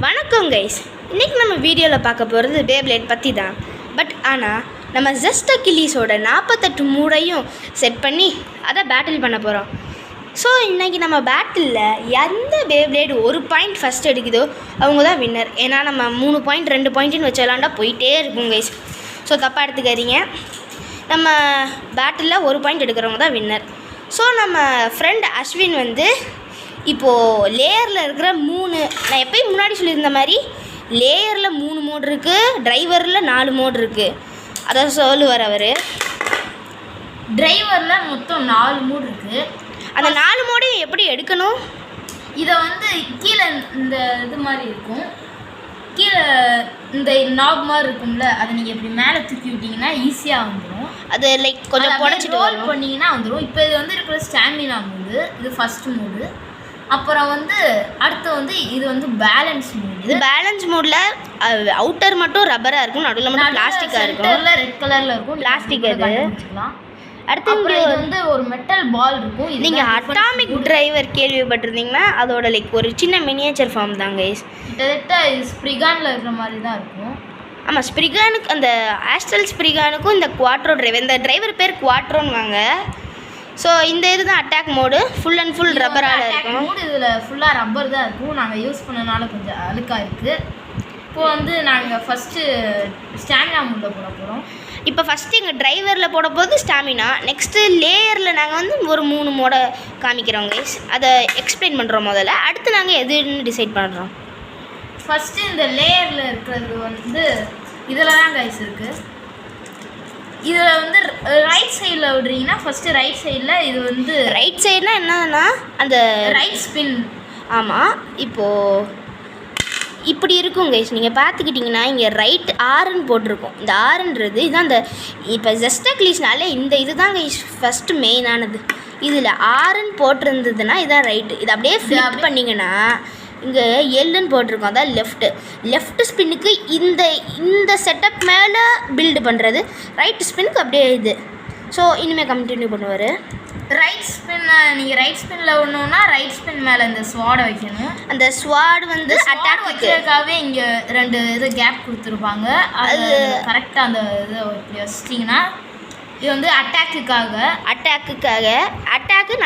வணக்கம் கைஸ். இன்றைக்கி நம்ம வீடியோவில் பார்க்க போகிறது பேப்ளேட் பற்றி தான். பட் ஆனால் நம்ம ஜஸ்ட் கில்லிஸோட 48 மூடையும் செட் பண்ணி அதை பேட்டில் பண்ண போகிறோம். ஸோ இன்றைக்கி நம்ம பேட்டிலில் எந்த பேப்ளேட் ஒரு பாயிண்ட் ஃபஸ்ட் எடுக்குதோ அவங்க தான் வின்னர். ஏன்னா நம்ம 3 பாயிண்ட் 2 பாயிண்ட்டுன்னு வச்சு விளாண்டா போயிட்டே இருக்கும் கைஸ். ஸோ தப்பாக எடுத்துக்காதீங்க. நம்ம பேட்டிலில் 1 பாயிண்ட் எடுக்கிறவங்க தான் வின்னர். ஸோ நம்ம ஃப்ரெண்ட் அஸ்வின் வந்து இப்போது லேயரில் இருக்கிற 3 நான் எப்பயும் முன்னாடி சொல்லியிருந்த மாதிரி லேயரில் 3 மோட் இருக்குது, டிரைவரில் 4 மோட் இருக்குது. அதை சொல்லுவார் அவர். டிரைவரில் மொத்தம் 4 மோட் இருக்குது. அந்த 4 மோடையும் எப்படி எடுக்கணும்? இதை வந்து கீழே இந்த இது மாதிரி இருக்கும், கீழே இந்த நாப் மாதிரி இருக்கும்ல, அதை நீங்கள் இப்படி மேலே தூக்கி விட்டிங்கன்னா ஈஸியாக வந்துடும். அது லைக் கொஞ்சம் புடச்சிட்டு ரோல் பண்ணிங்கன்னா வந்துடும். இப்போ இது வந்து இருக்கிற ஸ்டாமினா மோடு, இது ஃபஸ்ட்டு மோடு. அப்புறம் வந்து அடுத்து வந்து இது வந்து பேலன்ஸ் மோடு. இது பேலன்ஸ் மோடில் அவுட்டர் மட்டும் ரப்பராக இருக்கும், நடுவில் மட்டும் பிளாஸ்டிக்காக இருக்கும். ரெட் கலரில் இருக்கும், பிளாஸ்டிக். அது அடுத்து இங்கே வந்து ஒரு மெட்டல் பால் இருக்கும். நீங்கள் அட்டாமிக் டிரைவர் கேள்விப்பட்டிருந்தீங்கன்னா அதோட லைக் ஒரு சின்ன மினியேச்சர் ஃபார்ம் தான் கைஸ். கிட்டத்தட்ட இது ஸ்ப்ரிகானில் இருக்கிற மாதிரி தான் இருக்கும். ஆமாம், ஸ்ப்ரிகானுக்கு அந்த ஆஸ்ட்ரல் ஸ்ப்ரிகானுக்கும் இந்த குவாட்ரோ டிரைவர், இந்த டிரைவர் பேர் குவாட்ரோன்னு வாங்க. ஸோ இந்த இது தான் attack mode, full and full ரப்பரால் இருக்கும். இதில் ஃபுல்லாக ரப்பர் தான் இருக்கும். நாங்கள் யூஸ் பண்ணனால கொஞ்சம் அழுக்காக இருக்குது. இப்போது வந்து நாங்கள் ஃபஸ்ட்டு ஸ்டாமினா மோடில் போட போகிறோம். இப்போ ஃபஸ்ட்டு எங்கள் டிரைவரில் போட போது ஸ்டாமினா, நெக்ஸ்ட்டு லேயரில் நாங்கள் வந்து ஒரு 3 மோடை காமிக்கிறோம் கைஸ். அதை எக்ஸ்பிளைன் பண்ணுறோம் முதல்ல, அடுத்து நாங்கள் எதுன்னு டிசைட் பண்ணுறோம். ஃபஸ்ட்டு இந்த லேயரில் இருக்கிறது வந்து இதில் தான் கைஸ் இருக்குது. இதில் வந்து ரைட் சைடில் விடுறீங்கன்னா ஃபஸ்ட்டு ரைட் சைடில் இது வந்து ரைட் சைடுனா என்னன்னா அந்த ரைட் ஸ்பின். ஆமாம், இப்போது இப்படி இருக்கும் கைஸ். நீங்கள் பார்த்துக்கிட்டிங்கன்னா இங்கே ரைட் ஆர்ன்னு போட்டிருக்கோம். இந்த ஆறுன்றது இதுதான். இந்த இப்போ ஜஸ்டக்லீஸ்னாலே இந்த இது தான் கைஸ் ஃபஸ்ட்டு மெயினானது. இதில் ஆறுன்னு போட்டிருந்ததுன்னா இதுதான் ரைட்டு. இது அப்படியே ஃப்ளிப் பண்ணிங்கன்னா இங்கே எல்லுன்னு போட்டிருக்கோம், அதான் லெஃப்ட் ஸ்பின்னுக்கு இந்த செட்டப் மேலே பில்டு பண்ணுறது, ரைட் ஸ்பின்னுக்கு அப்படியே இது. ஸோ இனிமேல் கண்டினியூ பண்ணுவார். ரைட் ஸ்பின்னை நீங்கள் ரைட் ஸ்பின்னில் ஒன்றுனா ரைட் ஸ்பின் மேலே இந்த ஸ்வாடை வைக்கணும். அந்த ஸ்வாட் வந்து அட்டாக் வைக்கிறதுக்காகவே இங்கே 2 இது கேப் கொடுத்துருப்பாங்க. அது கரெக்டாக அந்த இதை இப்படி வச்சிட்டிங்கன்னா இது வந்து அட்டாக்கு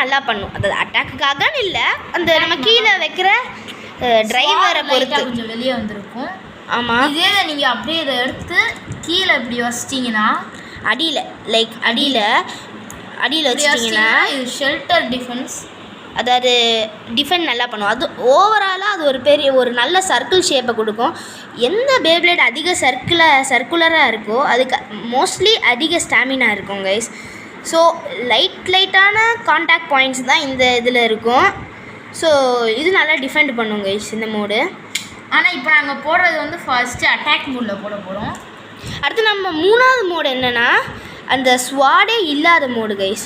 நல்லா பண்ணும். அது அட்டாக்குக்காகன்னு இல்லை, அந்த நம்ம கீழே வைக்கிற டிரைவரை பொறுத்து கொஞ்சம் வெளியே வந்திருக்கும். ஆமாம், இதே நீங்கள் அப்படியே இதை எடுத்து கீழே இப்படி வச்சிட்டிங்கன்னா அடியில் வச்சிட்டிங்கன்னா இது ஷெல்டர் டிஃபென்ஸ், அதாவது டிஃபெண்ட் நல்லா பண்ணும். அது ஓவராலாக அது ஒரு நல்ல சர்க்கிள் ஷேப்பை கொடுக்கும். எந்த பேப்ளேட் அதிக சர்க்குலராக இருக்கோ அதுக்கு மோஸ்ட்லி அதிக ஸ்டாமினா இருக்கும் கைஸ். ஸோ லைட்டான கான்டாக்ட் பாயிண்ட்ஸ் தான் இந்த இதில் இருக்கும். ஸோ இது நல்லா டிஃபெண்ட் பண்ணும் கைஸ் இந்த மோடு. ஆனால் இப்போ நாங்கள் போடுறது வந்து ஃபஸ்ட்டு அட்டாக் மோடில் போட போகிறோம். அடுத்து நம்ம 3ஆவது மோடு என்னென்னா அந்த ஸ்வாடே இல்லாத மோடு கைஸ்.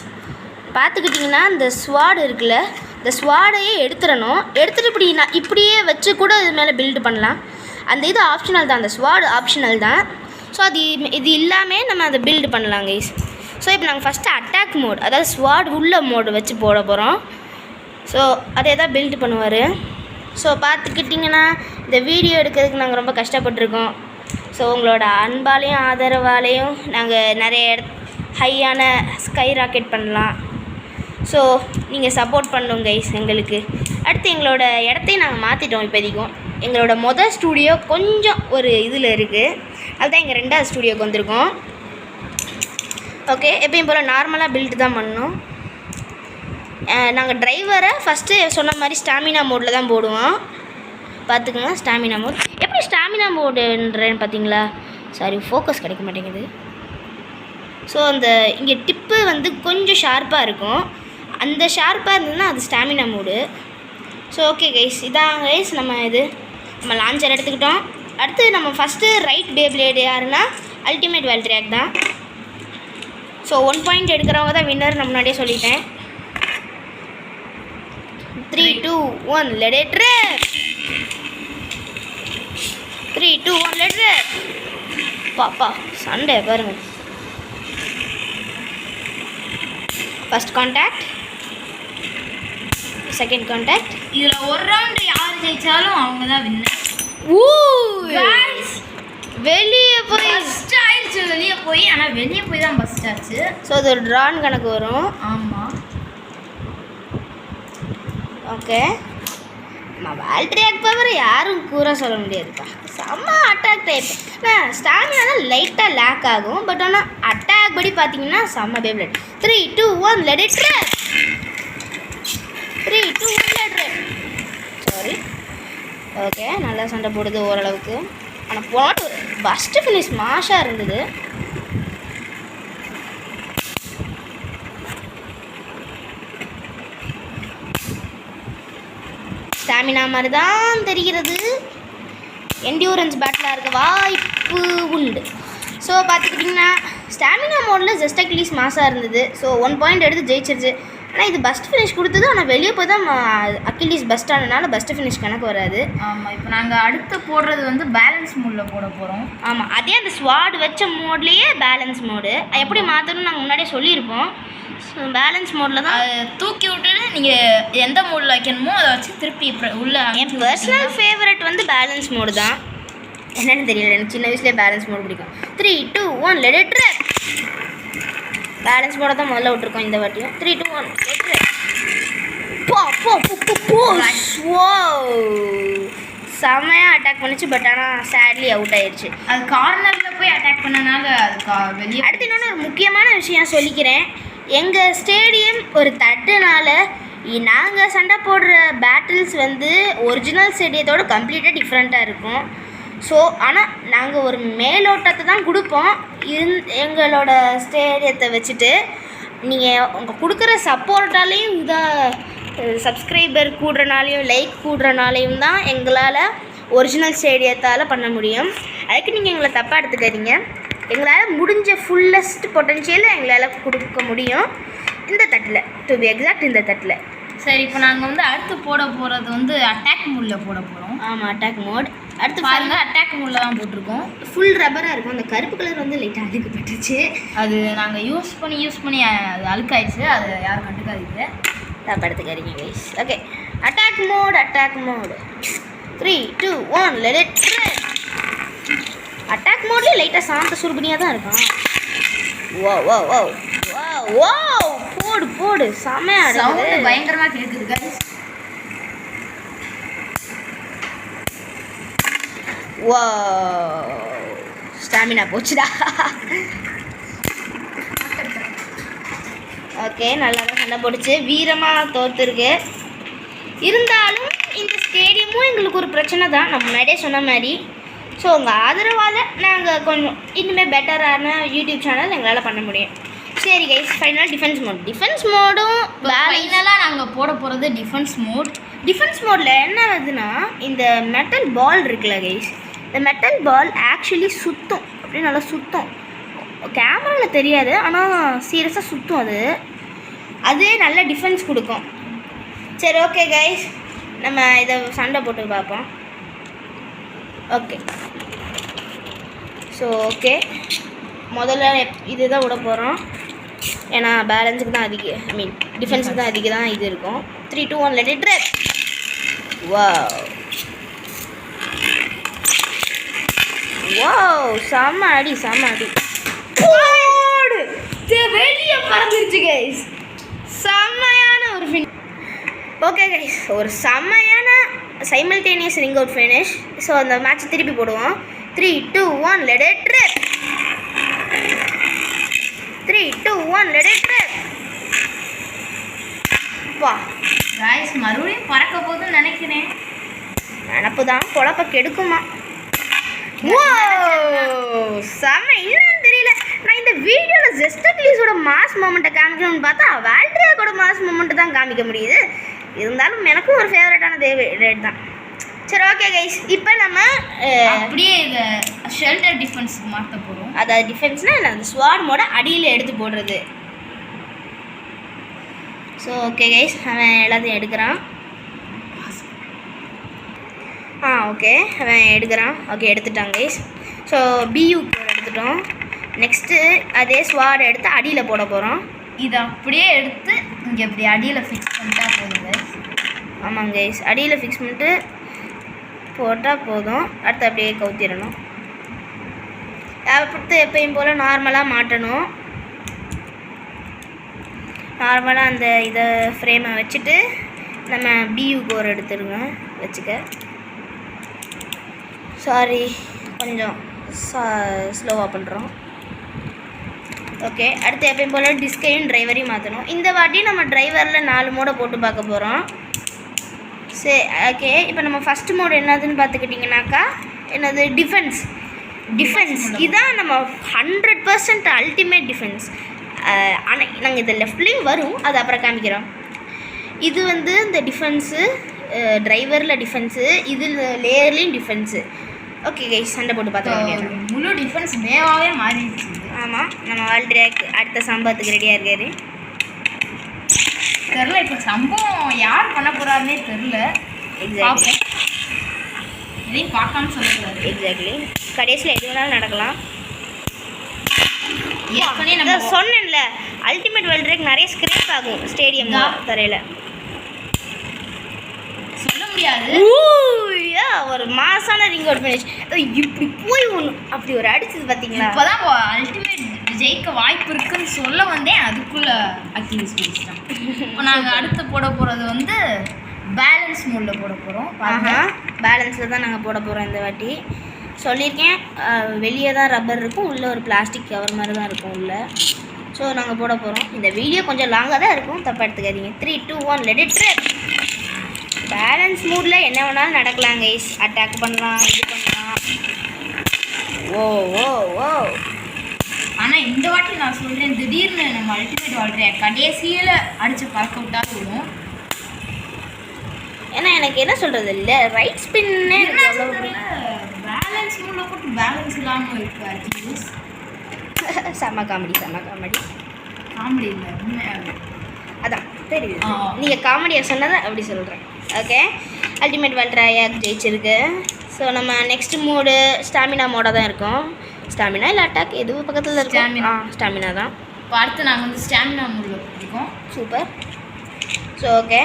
பார்த்துக்கிட்டிங்கன்னா இந்த ஸ்வாடு இருக்குல்ல, இந்த ஸ்வாடையே எடுத்துடணும். எடுத்துகிட்டு இப்படியே வச்சு கூட இது மேலே பில்டு பண்ணலாம். அந்த இது ஆப்ஷனல் தான், அந்த ஸ்வாடு ஆப்ஷனல் தான். ஸோ இது இல்லாமல் நம்ம அதை பில்டு பண்ணலாம் கைஸ். ஸோ இப்போ நாங்கள் ஃபஸ்ட்டு அட்டாக் மோட், அதாவது ஸ்வாட் உள்ள மோடு வச்சு போட போகிறோம். ஸோ அதே தான் பில்டு பண்ணுவார். ஸோ பார்த்துக்கிட்டிங்கன்னா இந்த வீடியோ எடுக்கிறதுக்கு நாங்கள் ரொம்ப கஷ்டப்பட்டுருக்கோம். ஸோ உங்களோட அன்பாலையும் ஆதரவாலையும் நாங்கள் நிறைய ஹையான ஸ்கை ராக்கெட் பண்ணலாம். ஸோ நீங்கள் சப்போர்ட் பண்ணுங்க கைஸ் எங்களுக்கு. அடுத்து எங்களோட இடத்தையும் நாங்கள் மாற்றிட்டோம். இப்போதைக்கும் எங்களோட ஸ்டூடியோ கொஞ்சம் ஒரு இதில் இருக்குது, அதுதான் எங்கள் 2ஆவது ஸ்டூடியோக்கு வந்திருக்கோம். ஓகே, எப்பயும் போல் நார்மலாக பில்டு தான் பண்ணோம். நாங்கள் டிரைவரை ஃபஸ்ட்டு சொன்ன மாதிரி ஸ்டாமினா மோடில் தான் போடுவோம். பார்த்துக்கோங்க, ஸ்டாமினா மோட். எப்படி ஸ்டாமினா மோடுன்றேன்னு பார்த்தீங்களா? சாரி, ஃபோக்கஸ் கிடைக்க மாட்டேங்குது. ஸோ அந்த இங்கே டிப்பு வந்து கொஞ்சம் ஷார்ப்பாக இருக்கும். அந்த ஷார்ப்பாக இருந்ததுன்னா அது stamina mode. So okay guys, இதான் கைஸ் நம்ம லான்ச்சர் எடுத்துக்கிட்டோம். அடுத்து நம்ம ஃபஸ்ட்டு ரைட் பேப்ளேடு யாருன்னா அல்டிமேட் வேல்ட்ரியாக் தான். ஸோ 1 பாயிண்ட் எடுக்கிறவங்க தான் வின்னர், நான் முன்னாடியே சொல்லிட்டேன். 3, 2, 1 let it rip. 3, 2, 1 let it rip. பாப்பா சண்டே பாருங்க. First contact, second contact. இதில் ஒரு ரவுண்டு யார் ஜெயித்தாலும் அவங்க தான் வின்னர். ஊ Guys, வெளியே போய் ஃபர்ஸ்ட் ஆயிடுச்சு வெளியே போய். ஆனால் வெளியே போய் தான் ஃபர்ஸ்ட் ஆச்சு. ஸோ அது ஒரு ட்ரான் கணக்கு வரும். ஆமாம். ஓகே நம்ம வால்ட்ரி அட்டாக் பவர் யாரும் கூற சொல்ல முடியாதுப்பா. செம்ம அட்டாக் டைப். ஸ்டாமினா தான் லைட்டாக லேக் ஆகும். பட் ஆனால் அட்டாக் படி பார்த்தீங்கன்னா செம்ம phablet. 3 2 1 let it drop. 3 2 1 let drop. Sorry. Okay நல்லா சண்டை போடுது ஓரளவுக்கு. ஆனால் போனாட்டு ஒரு ஃபஸ்ட்டு ஃபினிஷ் மாஷாக இருந்தது. ஸ்டாமினா மாதிரி தான் தெரிகிறது. என்டியூரன்ஸ் பேட்டிலாக இருக்க வாய்ப்பு உண்டு. ஸோ பார்த்துக்கிட்டிங்கன்னா ஸ்டாமினா மோடில் ஜஸ்ட் அக்லீஸ் மாசாக இருந்தது. ஸோ 1 பாயிண்ட் எடுத்து ஜெயிச்சிருச்சு. ஆனால் இது பெஸ்ட் ஃபினிஷ் கொடுத்தது. ஆனால் வெளியே போய் தான் அக்கிலீஸ் பெஸ்ட் ஆனதுனால பெஸ்ட் ஃபினிஷ் கணக்கு வராது. ஆமாம். இப்போ நாங்கள் அடுத்து போடுறது வந்து பேலன்ஸ் மோடில் போட போகிறோம். ஆமாம், அதே அந்த ஸ்வாட் வச்ச மோட்லேயே பேலன்ஸ் மோடு எப்படி மாற்றணும்னு நாங்கள் முன்னாடியே சொல்லியிருப்போம். பேலன்ஸ் மோடில் தான் தூக்கி விட்டுட்டு நீங்கள் எந்த மோடில் வைக்கணுமோ அதை வச்சு திருப்பி உள்ள. என் பர்சனல் ஃபேவரட் வந்து பேலன்ஸ் மோடு தான். என்னென்னு தெரியல, எனக்கு சின்ன வயசுலேயே பேலன்ஸ் மோடு பிடிக்கும். 3 2 1 லெட் இட் ட்ராப். பேலன்ஸ் மோட தான் முதல்ல விட்டுருக்கோம் இந்த வாட்டியும். 3 2 1 லெட் இட் ட்ராப். போ போ போ போ. ஓ செம்மையாக அட்டாக் பண்ணிச்சு. பட் ஆனால் சேட்லி அவுட் ஆயிடுச்சு. அது கார்னரில் போய் அட்டாக் பண்ணனால அது வெளியே. அடுத்து இன்னொன்று ஒரு முக்கியமான விஷயம் சொல்லிக்கிறேன். எங்கள் ஸ்டேடியம் ஒரு தட்டுனால நாங்கள் சண்டை போடுற பேட்டில்ஸ் வந்து ஒரிஜினல் ஸ்டேடியத்தோடு கம்ப்ளீட்டாக டிஃப்ரெண்ட்டாக இருக்கும். ஸோ ஆனால் நாங்கள் ஒரு மேலோட்டத்தை தான் கொடுப்போம் எங்களோட ஸ்டேடியத்தை வச்சுட்டு. நீங்கள் உங்கள் கொடுக்குற சப்போர்ட்டாலேயும் இதாக சப்ஸ்கிரைபர் கூடுறனாலையும் லைக் கூடுறனாலையும் தான் எங்களால் ஒரிஜினல் ஸ்டேடியத்தால் பண்ண முடியும். அதுக்கு நீங்கள் எங்களை தப்பாக எடுத்துக்காதீங்க. எங்களால் முடிஞ்ச ஃபுல்லஸ்ட் பொட்டன்ஷியல் எங்களால் கொடுக்க முடியும் இந்த தட்டில். டு பி எக்ஸாக்ட் இந்த தட்டில். சரி, இப்போ நாங்கள் வந்து அடுத்து போட போகிறது வந்து அட்டாக் மோடில் போட போகிறோம். ஆமாம், அட்டாக் மோட். அடுத்து பாருங்கள், அட்டாக் மோடில் தான் போட்டிருக்கோம். ஃபுல் ரப்பராக இருக்கும். அந்த கருப்பு கலர் வந்து லைட்டாக அழுக்கப்பட்டுச்சு. அது நாங்கள் யூஸ் பண்ணி அது அழுக்காயிடுச்சு. அது யாரும் கண்டுக்காதீங்க, தப்பாக எடுத்துக்காதீங்க guys. Okay, attack mode 3 2 1 let it drop. அட்டாக் மோட்லேயே லைட்டாக சாந்த சுருபனியாக தான் இருக்கும். ஓ ஓ ஓ ஓ ஓ போடு செமையாக சவுண்டு பயங்கரமாக கேட்குது கைஸ். ஓ ஸ்டாமினா போச்சுடா. ஓகே, நல்லா தான் சண்டை போட்டுச்சு. வீரமாக தோற்றுருக்கு. இருந்தாலும் இந்த ஸ்டேடியமும் எங்களுக்கு ஒரு பிரச்சனை தான், நான் முன்னாடியே சொன்ன மாதிரி. ஸோ உங்கள் ஆதரவால் நாங்கள் கொஞ்சம் இனிமேல் பெட்டரான யூடியூப் சேனல் எங்களால் பண்ண முடியும். சரி கைஸ், ஃபைனலாக டிஃபென்ஸ் மோடும் ஃபைனலாக நாங்கள் போட போகிறது டிஃபென்ஸ் மோடில் என்ன ஆகுதுன்னா, இந்த மெட்டல் பால் இருக்குல்ல கைஸ், இந்த மெட்டல் பால் ஆக்சுவலி சுற்றும். அப்படியே நல்லா சுற்றும். கேமராவில் தெரியாது, ஆனால் சீரியஸாக சுற்றும். அதே நல்ல டிஃபென்ஸ் கொடுக்கும். சரி, ஓகே கைஸ், நம்ம இதை சண்டை போட்டு பார்ப்போம். ஓகே, ஸோ ஓகே, முதல்ல இதுதான் விட போகிறோம். ஏன்னா பேலன்ஸுக்கு தான் டிஃபென்ஸுக்கு தான் தான் இது இருக்கும். 3 2 1 லெட் இட் ட்ராப். வாவ் செம்ம அடி. வெளியே பறந்துருச்சு கைஸ். செம்மையான ஒரு ஃபினிஷ். ஓகே கைஸ், ஒரு செம்மையான simultaneous ring out finish. So அந்த மேட்ச் திருப்பி போடுவோம். 3 2 1 let it drop. 3 2 1 let it drop. வா கைஸ், மறுபடியும் பறக்க போகுதுன்னு நினைக்கிறேன். நினப்பு தான் பொழப்ப கெடுக்குமா. செம்ம. என்னன்னு தெரியல, நான் இந்த வீடியோவில் ஜஸ்ட் அட்லீஸோட மாஸ் மூமெண்ட்டை காமிக்கணும்னு பார்த்தா வால்ட்ரியாக்கோட மாஸ் மூமெண்ட்டு தான் காமிக்க முடியுது. இருந்தாலும் எனக்கும் ஒரு ஃபேவரட்டான ரேட் தான். சரி, ஓகே கைஸ், இப்போ நம்ம அப்படியே இதை ஷெல்டர் டிஃபென்ஸுக்கு மாற்ற போகிறோம். அதாவது டிஃபென்ஸ்னால் அந்த ஸ்வாட் மோட அடியில் எடுத்து போடுறது. ஸோ ஓகே கைஸ், அவன் எல்லாத்தையும் எடுக்கிறான். ஓகே, அவன் எடுக்கிறான். ஓகே, எடுத்துட்டான் கைஸ். ஸோ பியூ எடுத்துட்டோம். நெக்ஸ்ட்டு அதே ஸ்வாட் எடுத்து அடியில் போட போகிறோம். இதை அப்படியே எடுத்து இங்கே இப்படி அடியில் ஃபிக்ஸ் பண்ணிட்டா போதும் கைஸ். ஆமாங்க கைஸ், அடியில் ஃபிக்ஸ் பண்ணிட்டு போட்டால் போதும். அடுத்து அப்படியே கவுத்திடணும். அடுத்து எப்பயும் போல் நார்மலாக மாட்டணும். நார்மலாக அந்த இதை ஃப்ரேமை வச்சுட்டு நம்ம பியூ கோர் எடுத்துருங்க வச்சுக்க. சாரி, கொஞ்சம் ஸ்லோவாக பண்ணுறோம். ஓகே, அடுத்து எப்பயும் போல் டிஸ்கையும் டிரைவரையும் மாற்றணும். இந்த வாட்டி நம்ம டிரைவரில் 4 மோடை போட்டு பார்க்க போகிறோம். சரி, ஓகே. இப்போ நம்ம ஃபஸ்ட்டு மோடு என்னதுன்னு பார்த்துக்கிட்டிங்கனாக்கா என்னது, டிஃபென்ஸ். இதுதான் நம்ம 100% அல்டிமேட் டிஃபென்ஸ். ஆனால் நாங்கள் இதில் லெஃப்ட்லேயும் வரும், அது அப்புறம் காமிக்கிறோம். இது வந்து இந்த டிஃபென்ஸு, டிரைவரில் டிஃபென்ஸு, இதில் லேயர்லேயும் டிஃபென்ஸு. ஓகே கைஸ், சண்டை போட்டு பார்த்துக்கோங்க. முழு டிஃபென்ஸ் மேவாகவே மாறிடுச்சு. ஆமாம், நம்ம வால்ட்ரியாக் அடுத்த சம்பவத்துக்கு ரெடியாக இருக்காரு. தெரில, இப்போ சம்பவம் யார் பண்ண போகிறாருன்னே தெரில. எக்ஸாக்ட்லி, இதையும் பார்க்காம சொல்லக்கூடாது. எக்ஸாக்ட்லி, கடைசியில் எது வேணாலும் நடக்கலாம். ஏற்கனவே நம்ம சொன்னேன்ல, அல்டிமேட் வால்ட்ரியாக் நிறைய ஸ்க்ரேப் ஆகும் ஸ்டேடியம் தரையில். சொல்ல முடியாது. ஒரு மாசான ரிங் அவுட் ஃபினிஷ். இப்படி போய் ஒன்று அப்படி ஒரு அடிச்சது பார்த்தீங்களா? இப்போதான் அல்டிமேட் ஜெயிக்க வாய்ப்பு இருக்குன்னு சொல்ல வந்தேன், அதுக்குள்ள அக்யூஸ் பேசிட்டோம். இப்போ நாங்கள் அடுத்து போட போகிறது வந்து பேலன்ஸ் மோடில் போட போகிறோம். பேலன்ஸில் தான் நாங்கள் போட போகிறோம் இந்த வாட்டி. சொல்லியிருக்கேன், வெளியே தான் ரப்பர் இருக்கும், உள்ளே ஒரு பிளாஸ்டிக் கவர் மாதிரி தான் இருக்கும் உள்ளே. ஸோ நாங்கள் போட போகிறோம். இந்த வீடியோ கொஞ்சம் லாங்காக தான் இருக்கும், தப்பாக எடுத்துக்காதீங்க. 3, 2, 1 லெட் இட் ட்ரிப். பேலன்ஸ் மூடில் என்ன வேணாலும் நடக்கலாம் கைஸ். அட்டாக் பண்ணலாம், இது பண்ணலாம். ஓ ஓ ஓ ஆனால் இந்த வாட்டி நான் சொல்கிறேன், திடீர்னு நம்ம அல்டிமேட் வால்ட்ரியாக் கடைசியில் அடித்து பறக்க விட்டா போதும். ஏன்னா எனக்கு என்ன சொல்கிறது இல்லை, ரைட் ஸ்பின்னே பேலன்ஸ் மூடில் போட்டு பேலன்ஸ் இல்லாமல் இருக்கு அக்யூஸ். செம்ம காமெடி காமெடி இல்லை, உண்மையாக அதான் தெரியுது. நீங்கள் காமெடியாக சொன்னதை அப்படி சொல்கிறேன். ஓகே, அல்டிமேட் வால்ட்ரியாக் ஜெயிச்சிருக்கு. ஸோ நம்ம நெக்ஸ்ட் மோடு ஸ்டாமினா மோடாக தான் இருக்கும். ஸ்டாமினா இல்லை அட்டாக் எதுவும் பக்கத்தில் இருக்கும். ஸ்டாமினா தான். இப்போ அடுத்து நாங்கள் வந்து ஸ்டாமினா மோடில் இருக்கோம். சூப்பர். ஸோ ஓகே,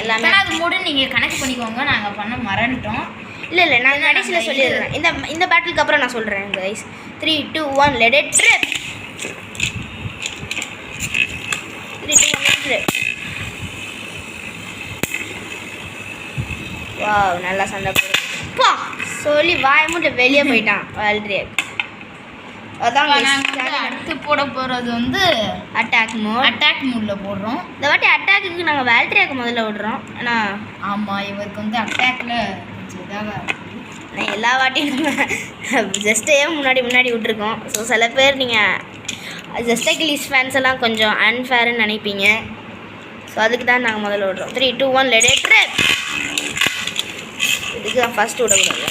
எல்லாமே அது மோடு நீங்கள் கணக்கு பண்ணிக்கோங்க, நாங்கள் பண்ண மறந்துட்டோம். இல்லை நான் கடைசியில் சொல்லிடுறேன். இந்த பேட்டிலுக்கு அப்புறம் நான் சொல்கிறேன் guys. 3, 2, 1 let it trip. 3, 2, 1 trip. Wow, நல்லா சண்டை போடுப்பா சொல்லி வாய மட்டும் வெளியே போயிட்டான் வால்ட்ரியாக். அதான் நாங்கள் அடுத்து போட போகிறது வந்து அட்டாக் மோடில் போடுறோம். இந்த வாட்டி அட்டாக்கு நாங்கள் வால்ட்ரியாக் முதல்ல விடுறோம். ஏன்னா ஆமாம், இவருக்கு வந்து அட்டாக்ல நான் எல்லா வாட்டியும் ஜஸ்ட்டே முன்னாடி விட்டுருக்கோம். ஸோ சில பேர் நீங்கள் ஜஸ்டகிலிஸ் ஃபேன்ஸ் எல்லாம் கொஞ்சம் அன்ஃபேர்னு நினைப்பீங்க. ஸோ அதுக்கு தான் நாங்கள் முதல்ல விடுறோம். 3, 2, 1 லெட் இட் ட்ரிப். இதுக்கு தான் ஃபஸ்ட்டு விடக்கூடாது.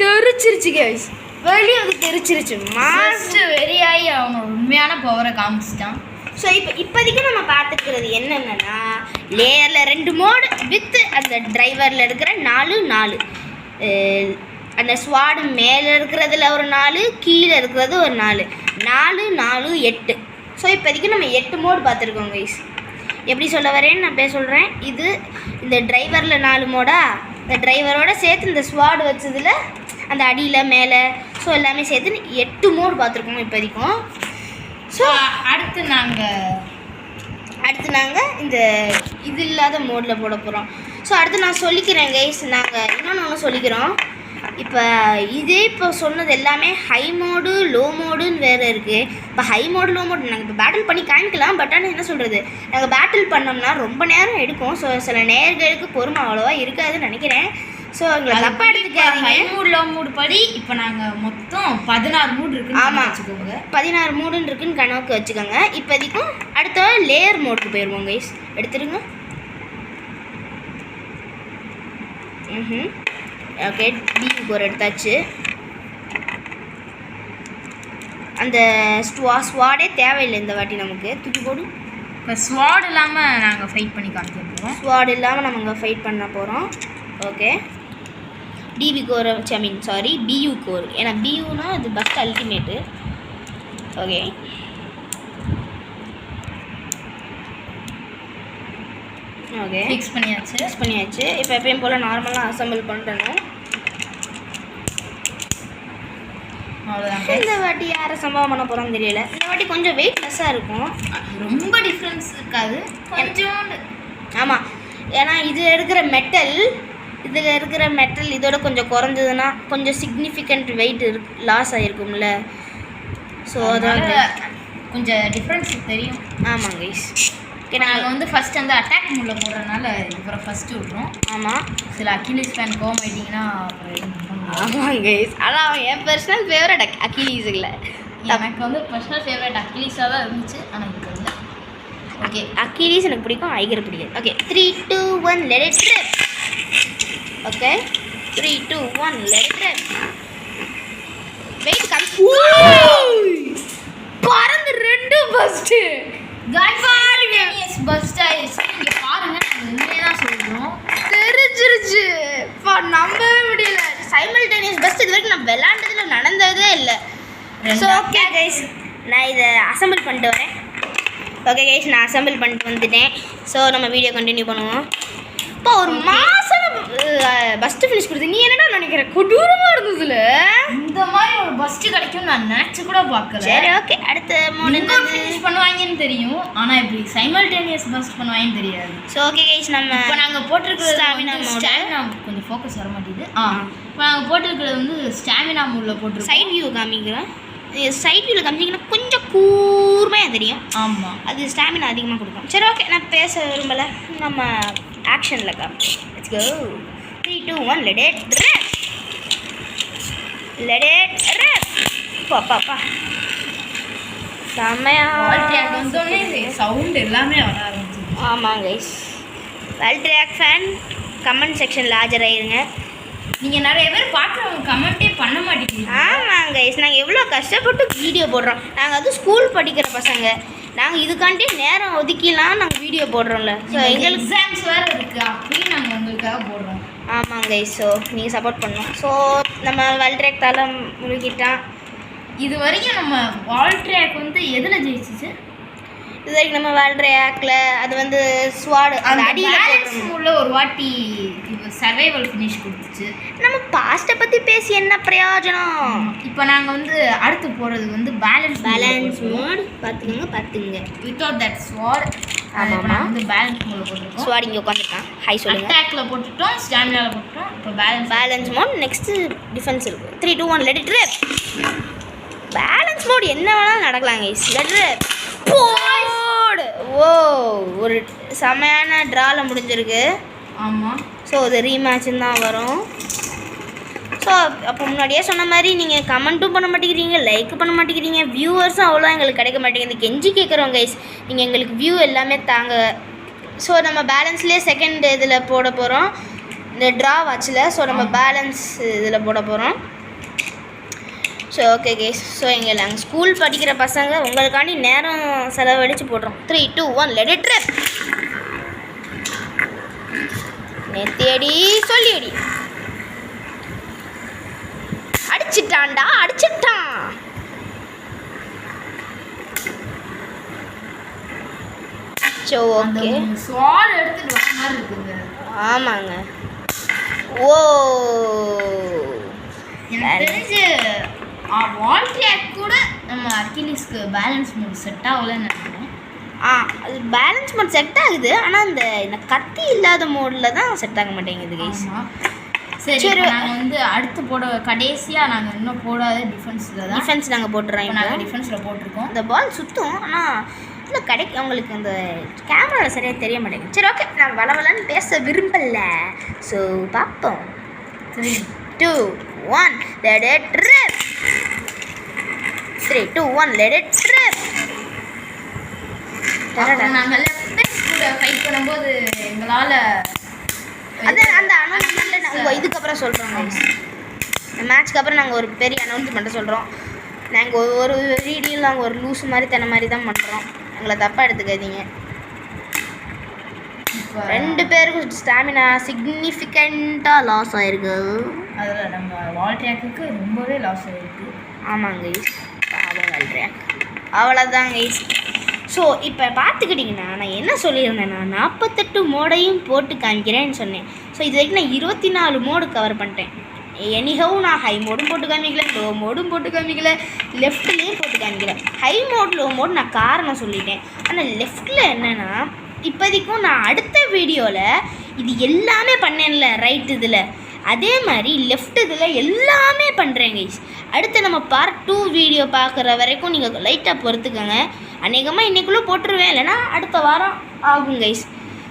தெரிச்சிருச்சு கைஸ், வெளியே வந்து தெரிச்சிருச்சு. மாஸ்டர் வெறியாகி அவனோட உண்மையான பவரை காமிச்சிட்டான். ஸோ இப்போதைக்கு நம்ம பார்த்துக்கிறது என்னென்னா, லேயரில் 2 மோடு வித் அந்த டிரைவரில் இருக்கிற 4 அந்த ஸ்வாடு மேலே இருக்கிறதுல ஒரு 4, கீழே இருக்கிறது ஒரு 4, 4, 8. ஸோ இப்போதைக்கு நம்ம 8 மோடு பார்த்துருக்கோம் கைஸ். எப்படி சொல்ல வரேன்னு நான் சொல்கிறேன். இது இந்த டிரைவரில் 4 மோடா, இந்த டிரைவரோட சேர்த்து இந்த ஸ்வாடு வச்சதில் அந்த அடியில் மேலே, ஸோ எல்லாமே சேர்த்து 8 மோடு பார்த்துருக்கோம் இப்போதைக்கும். ஸோ அடுத்து நாங்கள் இந்த இது இல்லாத மோடில் போட போகிறோம். ஸோ அடுத்து நான் சொல்லிக்கிறேன் கைஸ், நாங்கள் இன்னொன்று சொல்லிக்கிறோம். இப்போ சொன்னது எல்லாமே ஹை மோடு லோ மோடுன்னு வேறு இருக்குது. இப்போ ஹை மோடு லோ மோடு நாங்கள் இப்போ பேட்டில் பண்ணி காமிக்கலாம். பட் ஆனால் என்ன சொல்கிறது, நாங்கள் பேட்டில் பண்ணோம்னா ரொம்ப நேரம் எடுக்கும். ஸோ சில நேர்களுக்கு பொறுமை அவ்வளோவா இருக்காதுன்னு நினைக்கிறேன். ஸோ எங்களை தப்பாக எடுத்துக்காதீங்க. ஹை மூட் லோ மூட் படி இப்போ நாங்கள் மொத்தம் 16 மூட் இருக்குன்னு. ஆமாம், வச்சுக்கோங்க, 16 மூடுன்னு இருக்குன்னு கணக்கு வச்சுக்கோங்க. இப்போதைக்கும் அடுத்த லேயர் மோடுக்கு போயிடுவோம் கைஸ். எடுத்துருங்க. ஓகே, பிக்கு ஒரு எடுத்தாச்சு. அந்த ஸ்வாடே தேவையில்லை இந்த வாட்டி, நமக்கு தூக்கி போடு. இப்போ ஸ்வாட் இல்லாமல் நாங்கள் ஃபைட் பண்ணி காமிக்க போகிறோம். ஸ்வாட் இல்லாமல் நம்ம இங்கே ஃபைட் பண்ண போகிறோம். ஓகே, டிபி கோர் பியூ கோர். ஏன்னா பியூனா அது best ultimate. Okay, okay fix பண்ணியாச்சு. இப்போ எப்பயும் போல் நார்மலாக அசம்பிள் பண்ணிட்டணும். அவ்வளோதாங்க. இந்த வாட்டி யாரை சம்பவம் பண்ண போகிறோம்னு தெரியல. இந்த வாட்டி கொஞ்சம் வெயிட்லெஸ்ஸாக இருக்கும். ரொம்ப டிஃப்ரென்ஸ் இருக்காது, கொஞ்சோண்டு. ஆமாம், ஏன்னா இதில் இருக்கிற மெட்டல் இதோட கொஞ்சம் குறைஞ்சதுன்னா கொஞ்சம் சிக்னிஃபிகண்ட் வெயிட் லாஸ் ஆகிருக்கும்ல. ஸோ அதனால கொஞ்சம் டிஃப்ரென்ஸ் தெரியும். ஆமாம் கைஸ். நாங்கள் வந்து ஃபஸ்ட் அந்த அட்டாக் மூடில் போடுறதுனால இதுக்கப்புறம் ஃபஸ்ட்டு விட்றோம். ஆமாம், சில அக்கிலீஸ் ஃபேன் கோவம் ஆகிட்டிங்கன்னா ஆமாம் கைஸ். ஆனால் அவன் என் பர்சனல் ஃபேவரட் அக்கிலீஸ் இல்லை. எனக்கு வந்து பர்சனல் ஃபேவரட் அக்கிலீஸாக தான் இருந்துச்சு, ஆனால் எனக்கு இல்லை. ஓகே, அக்கிலீஸ் எனக்கு பிடிக்கும், ஐகர் பிடிக்கும். Okay 3, 2, 1 let it rip. Okay 3, 2, 1 let it rip. Wait பறந்து 2 ஃபர்ஸ்ட் பாருங்க பஸ்ட் ஆயிடுச்சு. இங்கே பாருங்க, நாங்கள் உண்மையாக தான் சொல்கிறோம். தெரிஞ்சிருச்சு. நம்பவே முடியல. சைமல்டேனியஸ் பஸ்ட் இது வரைக்கும் நான் விளாண்டதுல நடந்ததே இல்லை. ஸோ ஓகே கைஸ், நான் இதை அசம்பிள் பண்ணிட்டு வரேன். ஓகே கைஸ், நான் அசம்பிள் பண்ணிட்டு வந்துட்டேன். ஸோ நம்ம வீடியோ கண்டினியூ பண்ணுவோம். இப்போ ஒரு மாதம் பஸ்ட்டு ஃபினிஷ் கொடுத்து நீ என்னடா நினைக்கிற? கொடூரமாக இருந்ததுல இந்த மாதிரி ஒரு பஸ்ட்டு கிடைக்கும் நான் நினச்சி கூட பார்க்கல. சரி ஓகே, அடுத்த எங்கே ஃபினிஷ் பண்ணுவாங்கன்னு தெரியும், ஆனால் இப்படி சைமல்டேனியஸ் பஸ்ட் பண்ணுவாங்கன்னு தெரியாது. ஸோ ஓகே கைஸ், நம்ம இப்போ நாங்கள் போட்டிருக்கிறது ஸ்டாமினா கொஞ்சம் ஃபோக்கஸ் வர மாட்டேங்குது. இப்போ நாங்கள் போட்டிருக்கிறது வந்து ஸ்டாமினா மூடில் போட்டிருக்கோம். சைட் வியூ காமிக்கிறேன். சைட் வியூவில் காமிச்சிங்கன்னா கொஞ்சம் கூர்மையாக தெரியும். ஆமாம், அது ஸ்டாமினா அதிகமாக கொடுக்கும். சரி ஓகே, நான் பேச விரும்பலை, நம்ம ஆக்ஷனில் காமிச்சு. Let's go 3, 2, 1 let it rip. பாப்பா செம்மையா வந்தோடனே சவுண்ட் எல்லாமே வர ஆரம்பிச்சு. ஆமாம் கைஸ், வேல்ட்ரியாக் ஃபேன் கமெண்ட் செக்ஷனில் ஆஜராயிருங்க. நீங்கள் நிறைய பேர் பார்க்குறவங்க கமெண்ட்டே பண்ண மாட்டேங்கிறீங்க. ஆமாம் கைஸ், நாங்கள் எவ்வளோ கஷ்டப்பட்டு வீடியோ போடுறோம். நாங்கள் அது ஸ்கூல் படிக்கிற பசங்க, நாங்கள் இதுக்காண்டி நேரம் ஒதுக்கிலாம் நாங்கள் வீடியோ போடுறோம்ல. ஸோ எங்களுக்கு எக்ஸாம்ஸ் வேறு இருக்குது, அப்படியும் நாங்கள் உங்களுக்காக போடுறோம். ஆமாம் கைஸ், ஸோ நீங்கள் சப்போர்ட் பண்ணணும். ஸோ நம்ம வேல்ட்ரியாக் தலை முழுகிட்டான். இது வரைக்கும் நம்ம வால்ட்ரியாக் வந்து எதில் ஜெயிச்சிச்சு? இது வரைக்கும் நம்ம வேல்ட்ரியாக்ல அது வந்து ஸ்வாடு அந்த அடியில் உள்ள ஒரு வாட்டி சர்வைவல் ஃபினிஷ் கொடுத்துச்சு. நம்ம பாஸ்ட்டை பற்றி பேசி என்ன பிரயோஜனம்? இப்போ நாங்கள் வந்து அடுத்து போகிறது வந்து பேலன்ஸ் மோட். பார்த்துங்க வித்தவுட் தட் ஸ்வாட். ஆமாம்மா, வந்து பேலன்ஸ் மோடில் போட்டுருக்கோம். ஸ்வாட் இங்கே உட்காந்துருக்கான். ஹை சொல்லுங்கள். அட்டாக்ல போட்டுட்டோம், ஸ்டாமினாவில் போட்டுட்டோம். இப்போ பேலன்ஸ் மோட். நெக்ஸ்ட்டு டிஃபென்ஸ் இருக்குது. 3, 2, 1 let it rip. Balance mode என்ன வேணாலும் நடக்கலாம் கைஸ். let it rip. போடு. ஓ, ஒரு செமையான ட்ராவில் முடிஞ்சிருக்கு. ஆமாம், ஸோ அது ரீமேட்சுன்னு தான் வரும். ஸோ அப்போ முன்னாடியே சொன்ன மாதிரி நீங்கள் கமெண்ட்டும் பண்ண மாட்டேங்கிறீங்க, லைக் பண்ண மாட்டேங்கிறீங்க, வியூவர்ஸும் அவ்வளோ எங்களுக்கு கிடைக்க மாட்டேங்குது. கெஞ்சி கேட்குறோம் கைஸ், நீங்கள் எங்களுக்கு வியூ எல்லாமே தாங்க. ஸோ நம்ம பேலன்ஸ்லேயே செகண்ட் இதில் போட போகிறோம், இந்த ட்ரா வாட்சில். ஸோ நம்ம பேலன்ஸ் இதில் போட போகிறோம். ஸோ ஓகே கைஸ், ஸோ நாங்கள் ஸ்கூல் படிக்கிற பசங்க உங்களுக்காண்டி நேரம் செலவழித்து போடுறோம். 3, 2, 1 let it rip. நெத்தியடி சொல்லியடி. அடிச்சிட்டான்டா, அடிச்சிட்டான். சோ ஓகே, ஸ்வாட் எடுத்துட்டு வர மாதிரி இருக்குங்க. ஆமாங்க. ஓ, எனக்கு தெரிஞ்சு வால்ட்ரியாக் கூட நம்ம அக்கிலீஸ்க்கு பேலன்ஸ் மோட் செட் ஆகலன்னு நினைக்கிறேன். அது பேலன்ஸ் மோட் செட் ஆகுது, ஆனால் இந்த கத்தி இல்லாத மோடில் தான் செட் ஆக மாட்டேங்குது கைஸ். சரி, நாங்கள் வந்து அடுத்து கடைசியாக நாங்கள் இன்னும் போடாத டிஃபென்ஸ் நாங்கள் போட்டுறோம். நாங்கள் டிஃபென்ஸில் போட்டிருக்கோம். இந்த பால் சுற்றும், ஆனால் இல்லை அவங்களுக்கு இந்த கேமராவில் சரியாக தெரிய மாட்டேங்குது. சரி ஓகே, நான் வளவலன்னு பேச விரும்பல. ஸோ பார்ப்போம். 3, 2, 1 let it rip. 3, 2, 1 let it rip. நாங்கள் கூட ஃபைட் பண்ணும்போது எங்களால் அந்த அனௌன்ஸ்மெண்ட்டில் நாங்கள் இதுக்கப்புறம் சொல்கிறோம் கைஸ். இந்த மேட்ச்க்கு அப்புறம் நாங்கள் ஒரு பெரிய அனௌன்ஸ்மெண்ட்டை சொல்கிறோம். நாங்கள் ஒரு வீடியோவில் நாங்கள் ஒரு லூஸ் மாதிரி தன மாதிரி தான் பண்ணுறோம், எங்களை தப்பாக எடுத்துக்காதீங்க. 2 பேருக்கும் ஸ்டாமினா சிக்னிஃபிகண்ட்டாக லாஸ் ஆகிருக்கு. அதில் நம்ம வால்ட்ரியாக்கு ரொம்பவே லாஸ் ஆகிருக்கு. ஆமாங்க கைஸ், பாவம் வேல்ட்ரியாக். அவ்வளோதான் கைஸ். ஸோ இப்போ பார்த்துக்கிட்டிங்கன்னா நான் என்ன சொல்லியிருந்தேன்னா 48 மோடையும் போட்டு காமிக்கிறேன்னு சொன்னேன். ஸோ இது வரைக்கும் நான் 24 மோடு கவர் பண்ணிட்டேன். எனிஹவ் நான் ஹை மோடும் போட்டு காமிக்கல, லோ மோடும் போட்டு காமிக்கல, லெஃப்ட்லேயும் போட்டு காமிக்கல. ஹை மோட் லோ மோட் நான் காரணம் சொல்லிட்டேன். ஆனால் லெஃப்ட்டில் என்னென்னா இப்போதைக்கும் நான் அடுத்த வீடியோவில் இது எல்லாமே பண்ணேன்ல ரைட் இதில், அதே மாதிரி லெஃப்ட் இதில் எல்லாமே பண்ணுறேன் கைஸ். அடுத்து நம்ம பார்ட் 2 வீடியோ பார்க்குற வரைக்கும் நீங்கள் லைட்டாக பொறுத்துக்கோங்க. அநேகமாக இன்றைக்குள்ளே போட்டுருவேன், இல்லைனா அடுத்த வாரம் ஆகும் கைஸ்.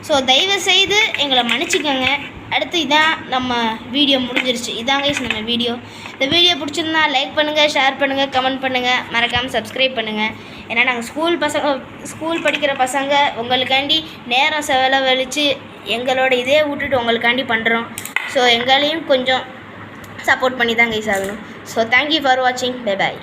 ஸோ தயவுசெய்து எங்களை மன்னிச்சிக்கோங்க. அடுத்து இதான் நம்ம வீடியோ முடிஞ்சிருச்சு. இதான் கைஸ் நம்ம வீடியோ. இந்த வீடியோ பிடிச்சிருந்தா லைக் பண்ணுங்கள், ஷேர் பண்ணுங்கள், கமெண்ட் பண்ணுங்கள், மறக்காமல் சப்ஸ்கிரைப் பண்ணுங்கள். ஏன்னா நாங்கள் ஸ்கூல் படிக்கிற பசங்க உங்களுக்காண்டி நேரம் செலவழித்து எங்களோட இதே விட்டுட்டு உங்களுக்காண்டி பண்ணுறோம். ஸோ எங்களையும் கொஞ்சம் சப்போர்ட் பண்ணி தான் கைஸ் ஆகணும். ஸோ தேங்க்யூ ஃபார் வாட்சிங். Bye bye.